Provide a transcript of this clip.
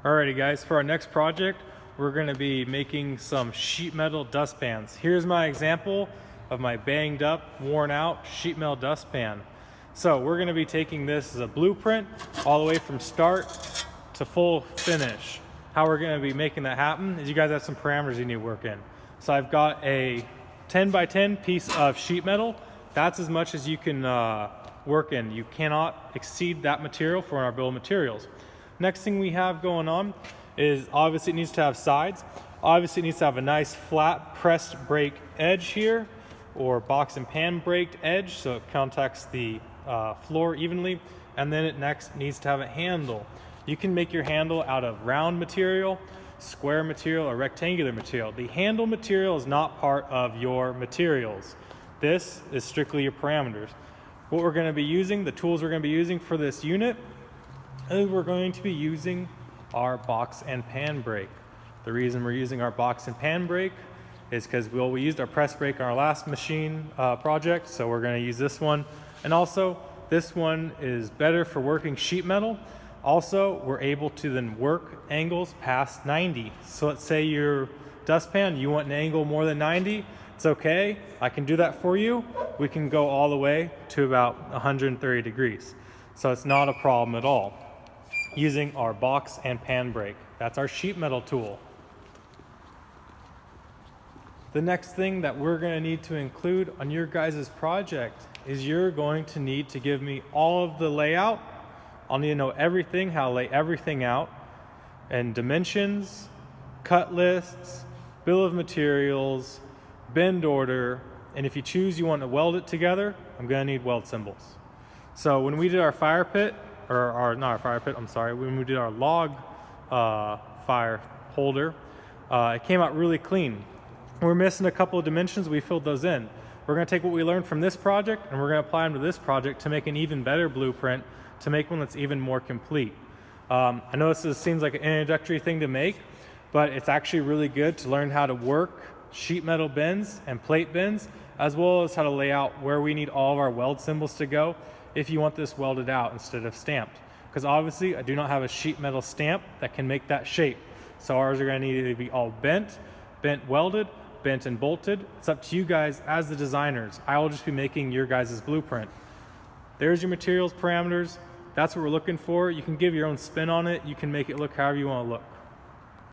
Alrighty guys, for our next project, we're gonna be making some sheet metal dustpans. Here's my example of my banged up, worn out sheet metal dustpan. So we're gonna be taking this as a blueprint all the way from start to full finish. How we're gonna be making that happen is you guys have some parameters you need to work in. So I've got a 10 by 10 piece of sheet metal. That's as much as you can work in. You cannot exceed that material for our bill of materials. Next thing we have going on is obviously it needs to have sides. Obviously it needs to have a nice flat pressed brake edge here, or box and pan braked edge so it contacts the floor evenly. And then it next needs to have a handle. You can make your handle out of round material, square material, or rectangular material. The handle material is not part of your materials. This is strictly your parameters. What we're going to be using, the tools we're going to be using for this unit, is we're going to be using our box and pan brake. The reason we're using our box and pan brake is because we used our press brake on our last machine project, so we're going to use this one. And also, this one is better for working sheet metal. Also, we're able to then work angles past 90. So let's say your dustpan, you want an angle more than 90. It's okay, I can do that for you. We can go all the way to about 130 degrees. So it's not a problem at all. Using our box and pan brake. That's our sheet metal tool. The next thing that we're going to need to include on your guys' project is you're going to need to give me all of the layout. I'll need to know everything, how to lay everything out, and dimensions, cut lists, bill of materials, bend order, and if you choose you want to weld it together, I'm going to need weld symbols. So when we did our fire pit, when we did our log fire holder, it came out really clean. We're missing a couple of dimensions, we filled those in. We're going to take what we learned from this project and we're going to apply them to this project to make an even better blueprint, to make one that's even more complete. I know this seems like an introductory thing to make, but it's actually really good to learn how to work sheet metal bends and plate bends, as well as how to lay out where we need all of our weld symbols to go if you want this welded out instead of stamped. Because obviously I do not have a sheet metal stamp that can make that shape. So ours are going to need to be all bent welded, bent and bolted. It's up to you guys as the designers. I will just be making your guys' blueprint. There's your materials parameters. That's what we're looking for. You can give your own spin on it. You can make it look however you want to look.